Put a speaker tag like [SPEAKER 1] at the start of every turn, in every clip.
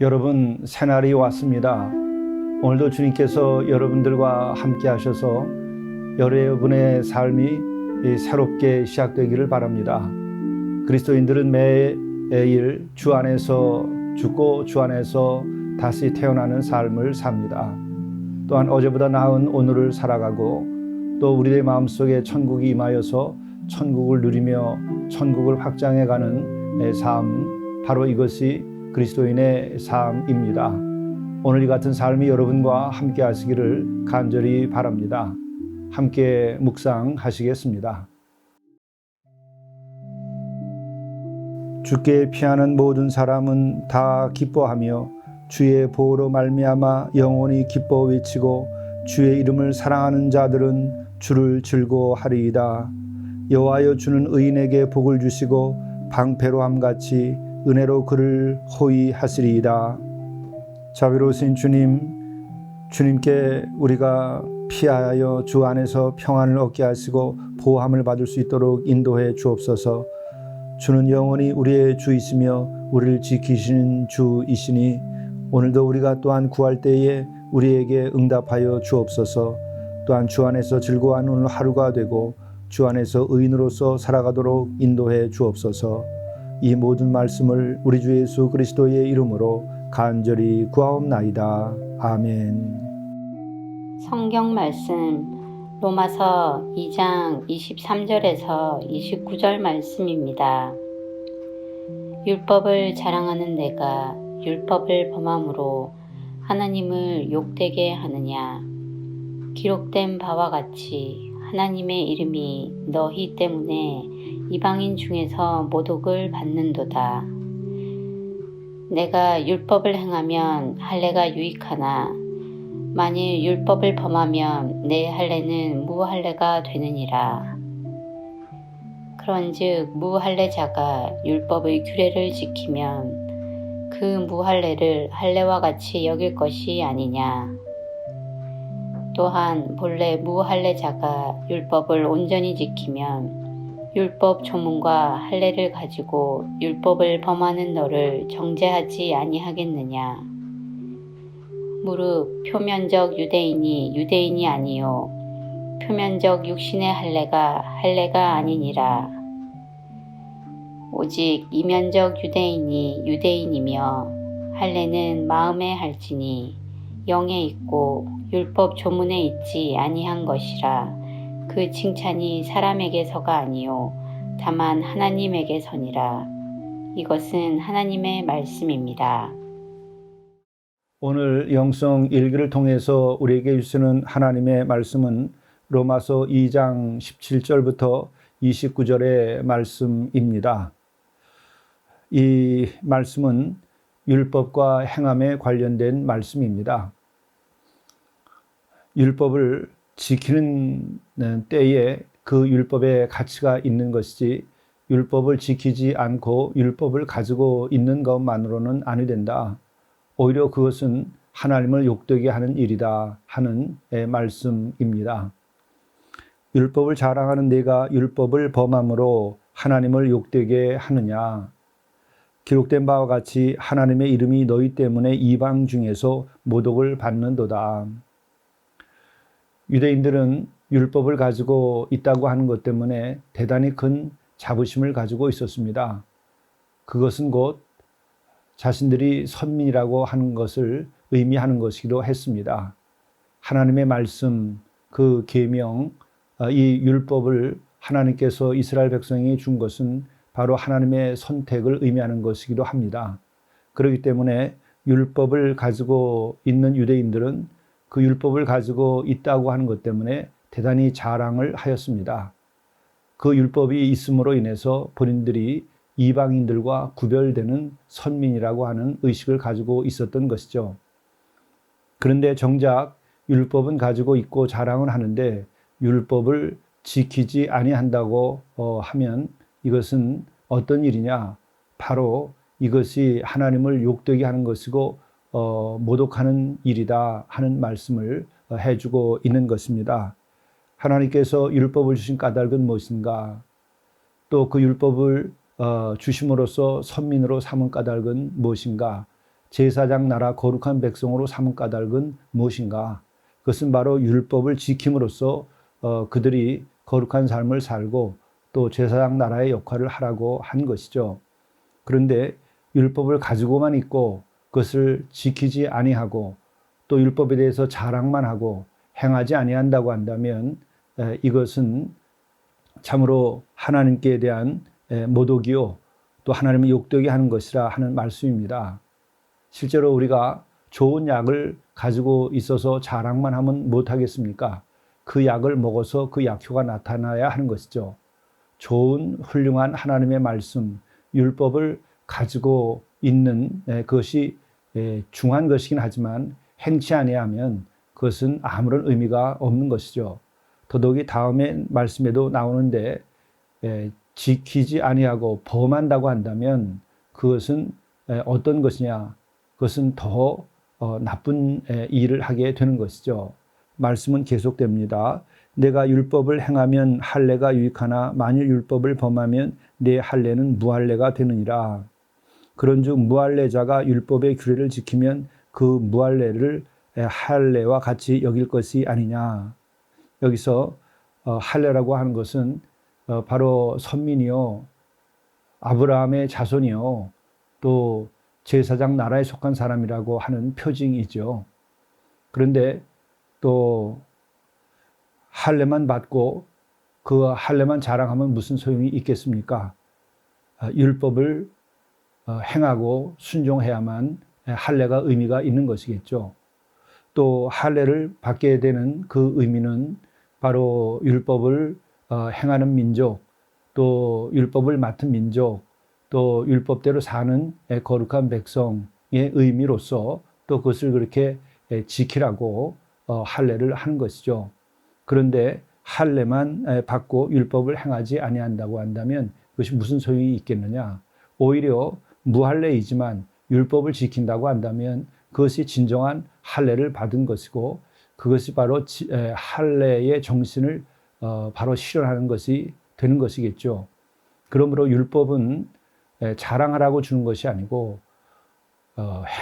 [SPEAKER 1] 여러분, 새날이 왔습니다. 오늘도 주님께서 여러분들과 함께 하셔서 여러분의 삶이 새롭게 시작되기를 바랍니다. 그리스도인들은 매일 주 안에서 죽고 주 안에서 다시 태어나는 삶을 삽니다. 또한 어제보다 나은 오늘을 살아가고 또 우리의 마음속에 천국이 임하여서 천국을 누리며 천국을 확장해가는 삶, 바로 이것이 그리스도인의 삶입니다. 오늘 이 같은 삶이 여러분과 함께 하시기를 간절히 바랍니다. 함께 묵상하시겠습니다. 주께 피하는 모든 사람은 다 기뻐하며 주의 보호로 말미암아 영원히 기뻐 외치고 주의 이름을 사랑하는 자들은 주를 즐거워하리이다. 여호와여, 주는 의인에게 복을 주시고 방패로함같이 은혜로 그를 호위하시리이다. 자비로우신 주님, 주님께 우리가 피하여 주 안에서 평안을 얻게 하시고 보호함을 받을 수 있도록 인도해 주옵소서. 주는 영원히 우리의 주이시며 우리를 지키시는 주이시니 오늘도 우리가 또한 구할 때에 우리에게 응답하여 주옵소서. 또한 주 안에서 즐거워하는 오늘 하루가 되고 주 안에서 의인으로서 살아가도록 인도해 주옵소서. 이 모든 말씀을 우리 주 예수 그리스도의 이름으로 간절히 구하옵나이다. 아멘.
[SPEAKER 2] 성경 말씀 로마서 2장 23절에서 29절 말씀입니다. 율법을 자랑하는 내가 율법을 범함으로 하나님을 욕되게 하느냐? 기록된 바와 같이 하나님의 이름이 너희 때문에 이방인 중에서 모독을 받는도다. 내가 율법을 행하면 할례가 유익하나 만일 율법을 범하면 내 할례는 무할례가 되느니라. 그런즉 무할례자가 율법의 규례를 지키면 그 무할례를 할례와 같이 여길 것이 아니냐. 또한 본래 무할례자가 율법을 온전히 지키면 율법 조문과 할례를 가지고 율법을 범하는 너를 정죄하지 아니하겠느냐. 무릇 표면적 유대인이 유대인이 아니요 표면적 육신의 할례가 아니니라. 오직 이면적 유대인이 유대인이며 할례는 마음에 할지니 영에 있고 율법 조문에 있지 아니한 것이라. 그 칭찬이 사람에게서가 아니요 다만 하나님에게서니라. 이것은 하나님의 말씀입니다.
[SPEAKER 1] 오늘 영성 일기를 통해서 우리에게 주시는 하나님의 말씀은 로마서 2장 17절부터 29절의 말씀입니다. 이 말씀은 율법과 행함에 관련된 말씀입니다. 율법을 지키는 때에 그 율법의 가치가 있는 것이지 율법을 지키지 않고 율법을 가지고 있는 것만으로는 아니 된다. 오히려 그것은 하나님을 욕되게 하는 일이다 하는 말씀입니다. 율법을 자랑하는 내가 율법을 범함으로 하나님을 욕되게 하느냐. 기록된 바와 같이 하나님의 이름이 너희 때문에 이방 중에서 모독을 받는도다. 유대인들은 율법을 가지고 있다고 하는 것 때문에 대단히 큰 자부심을 가지고 있었습니다. 그것은 곧 자신들이 선민이라고 하는 것을 의미하는 것이기도 했습니다. 하나님의 말씀, 그 계명, 이 율법을 하나님께서 이스라엘 백성에게 준 것은 바로 하나님의 선택을 의미하는 것이기도 합니다. 그렇기 때문에 율법을 가지고 있는 유대인들은 그 율법을 가지고 있다고 하는 것 때문에 대단히 자랑을 하였습니다. 그 율법이 있음으로 인해서 본인들이 이방인들과 구별되는 선민이라고 하는 의식을 가지고 있었던 것이죠. 그런데 정작 율법은 가지고 있고 자랑을 하는데 율법을 지키지 아니한다고 하면 이것은 어떤 일이냐? 바로 이것이 하나님을 욕되게 하는 것이고 모독하는 일이다 하는 말씀을 해주고 있는 것입니다. 하나님께서 율법을 주신 까닭은 무엇인가? 또 그 율법을 주심으로써 선민으로 삼은 까닭은 무엇인가? 제사장 나라 거룩한 백성으로 삼은 까닭은 무엇인가? 그것은 바로 율법을 지킴으로써 그들이 거룩한 삶을 살고 또 제사장 나라의 역할을 하라고 한 것이죠. 그런데 율법을 가지고만 있고 그것을 지키지 아니하고 또 율법에 대해서 자랑만 하고 행하지 아니한다고 한다면 이것은 참으로 하나님께 대한 모독이요 또 하나님을 욕되게 하는 것이라 하는 말씀입니다. 실제로 우리가 좋은 약을 가지고 있어서 자랑만 하면 못하겠습니까? 그 약을 먹어서 그 약효가 나타나야 하는 것이죠. 좋은 훌륭한 하나님의 말씀, 율법을 가지고 있는 그것이 중요한 것이긴 하지만 행치 아니하면 그것은 아무런 의미가 없는 것이죠. 더더욱이 다음에 말씀에도 나오는데 지키지 아니하고 범한다고 한다면 그것은 어떤 것이냐? 그것은 더 나쁜 일을 하게 되는 것이죠. 말씀은 계속됩니다. 내가 율법을 행하면 할례가 유익하나 만일 율법을 범하면 내 할례는 무할례가 되느니라. 그런즉 무할례자가 율법의 규례를 지키면 그 무할례를 할례와 같이 여길 것이 아니냐. 여기서 할례라고 하는 것은 바로 선민이요, 아브라함의 자손이요, 또 제사장 나라에 속한 사람이라고 하는 표징이죠. 그런데 또 할례만 받고 그 할례만 자랑하면 무슨 소용이 있겠습니까? 율법을 행하고 순종해야만 할례가 의미가 있는 것이겠죠. 또 할례를 받게 되는 그 의미는 바로 율법을 행하는 민족, 또 율법을 맡은 민족, 또 율법대로 사는 거룩한 백성의 의미로서 또 그것을 그렇게 지키라고 할례를 하는 것이죠. 그런데 할례만 받고 율법을 행하지 아니한다고 한다면 그것이 무슨 소용이 있겠느냐? 오히려 무할례이지만 율법을 지킨다고 한다면 그것이 진정한 할례를 받은 것이고 그것이 바로 할례의 정신을 바로 실현하는 것이 되는 것이겠죠. 그러므로 율법은 자랑하라고 주는 것이 아니고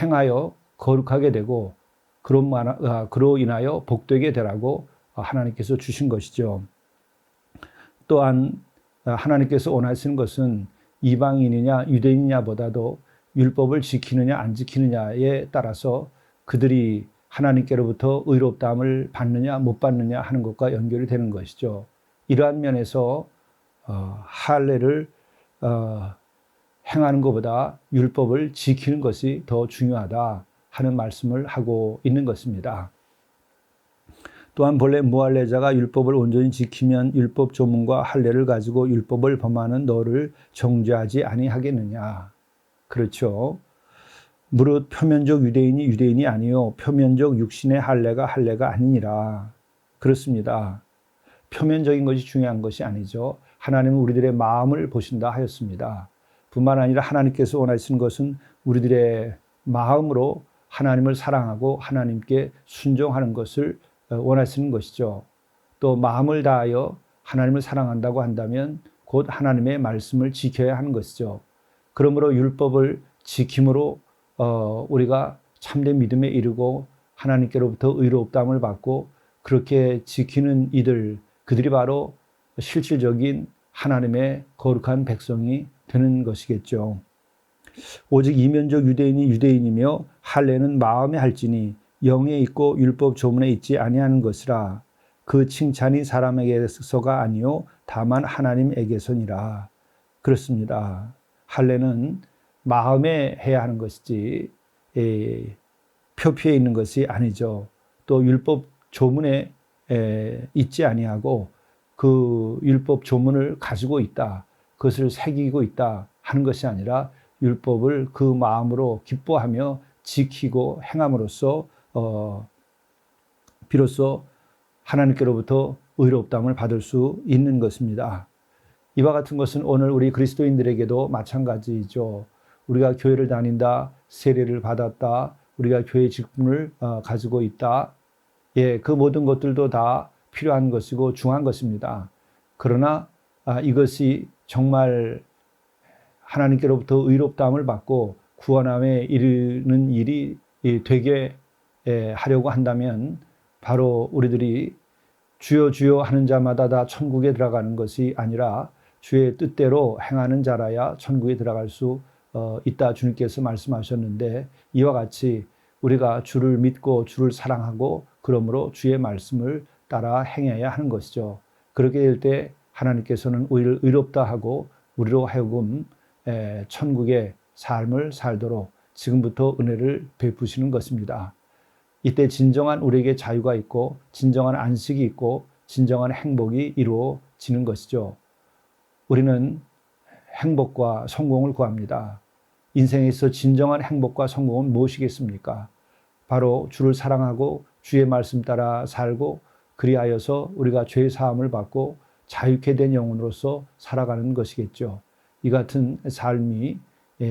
[SPEAKER 1] 행하여 거룩하게 되고 그로 인하여 복되게 되라고 하나님께서 주신 것이죠. 또한 하나님께서 원하시는 것은 이방인이냐 유대인이냐보다도 율법을 지키느냐 안 지키느냐에 따라서 그들이 하나님께로부터 의롭다함을 받느냐 못 받느냐 하는 것과 연결이 되는 것이죠. 이러한 면에서 할례를 행하는 것보다 율법을 지키는 것이 더 중요하다 하는 말씀을 하고 있는 것입니다. 또한 본래 무할례자가 율법을 온전히 지키면 율법 조문과 할례를 가지고 율법을 범하는 너를 정죄하지 아니하겠느냐. 그렇죠. 무릇 표면적 유대인이 유대인이 아니요 표면적 육신의 할례가 아니니라. 그렇습니다. 표면적인 것이 중요한 것이 아니죠. 하나님은 우리들의 마음을 보신다 하였습니다. 뿐만 아니라 하나님께서 원하시는 것은 우리들의 마음으로 하나님을 사랑하고 하나님께 순종하는 것을 원하시는 것이죠. 또 마음을 다하여 하나님을 사랑한다고 한다면 곧 하나님의 말씀을 지켜야 하는 것이죠. 그러므로 율법을 지킴으로 우리가 참된 믿음에 이르고 하나님께로부터 의롭다함을 받고 그렇게 지키는 그들이 바로 실질적인 하나님의 거룩한 백성이 되는 것이겠죠. 오직 이면적 유대인이 유대인이며 할례는 마음에 할지니 영에 있고 율법 조문에 있지 아니하는 것이라. 그 칭찬이 사람에게서가 아니요 다만 하나님에게서니라. 그렇습니다. 할례는 마음에 해야 하는 것이지 표피에 있는 것이 아니죠. 또 율법 조문에 있지 아니하고 그 율법 조문을 가지고 있다, 그것을 새기고 있다 하는 것이 아니라 율법을 그 마음으로 기뻐하며 지키고 행함으로써 비로소 하나님께로부터 의롭다함을 받을 수 있는 것입니다. 이와 같은 것은 오늘 우리 그리스도인들에게도 마찬가지죠. 우리가 교회를 다닌다, 세례를 받았다, 우리가 교회 직분을 가지고 있다. 예, 그 모든 것들도 다 필요한 것이고 중요한 것입니다. 그러나 이것이 정말 하나님께로부터 의롭다함을 받고 구원함에 이르는 일이 되게 하려고 한다면 바로 우리들이 주여 주여 하는 자마다 다 천국에 들어가는 것이 아니라 주의 뜻대로 행하는 자라야 천국에 들어갈 수 있다 주님께서 말씀하셨는데, 이와 같이 우리가 주를 믿고 주를 사랑하고 그러므로 주의 말씀을 따라 행해야 하는 것이죠. 그렇게 될 때 하나님께서는 우리를 의롭다 하고 우리로 하여금 천국의 삶을 살도록 지금부터 은혜를 베푸시는 것입니다. 이때 진정한 우리에게 자유가 있고 진정한 안식이 있고 진정한 행복이 이루어지는 것이죠. 우리는 행복과 성공을 구합니다. 인생에서 진정한 행복과 성공은 무엇이겠습니까? 바로 주를 사랑하고 주의 말씀 따라 살고 그리하여서 우리가 죄 사함을 받고 자유케 된 영혼으로서 살아가는 것이겠죠. 이 같은 삶이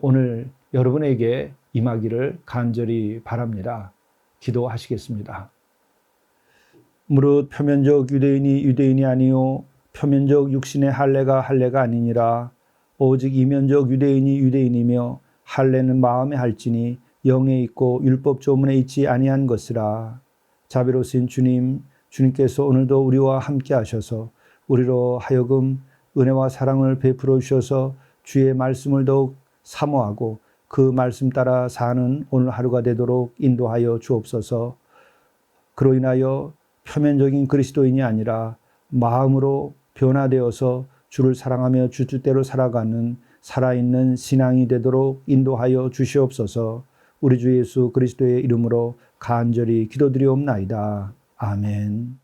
[SPEAKER 1] 오늘 여러분에게 임하기를 간절히 바랍니다. 기도하시겠습니다. 무릇 표면적 유대인이 유대인이 아니요 표면적 육신의 할례가 할례가 아니니라. 오직 이면적 유대인이 유대인이며 할례는 마음에 할지니 영에 있고 율법 조문에 있지 아니한 것이라. 자비로우신 주님, 주님께서 오늘도 우리와 함께 하셔서 우리로 하여금 은혜와 사랑을 베풀어 주셔서 주의 말씀을 더욱 사모하고 그 말씀 따라 사는 오늘 하루가 되도록 인도하여 주옵소서. 그로 인하여 표면적인 그리스도인이 아니라 마음으로 변화되어서 주를 사랑하며 주 뜻대로 살아가는 살아있는 신앙이 되도록 인도하여 주시옵소서. 우리 주 예수 그리스도의 이름으로 간절히 기도드리옵나이다. 아멘.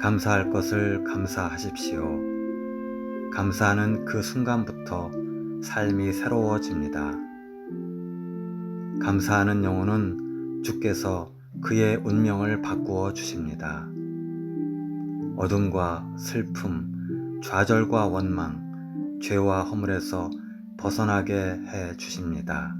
[SPEAKER 3] 감사할 것을 감사하십시오. 감사하는 그 순간부터 삶이 새로워집니다. 감사하는 영혼은 주께서 그의 운명을 바꾸어 주십니다. 어둠과 슬픔, 좌절과 원망, 죄와 허물에서 벗어나게 해 주십니다.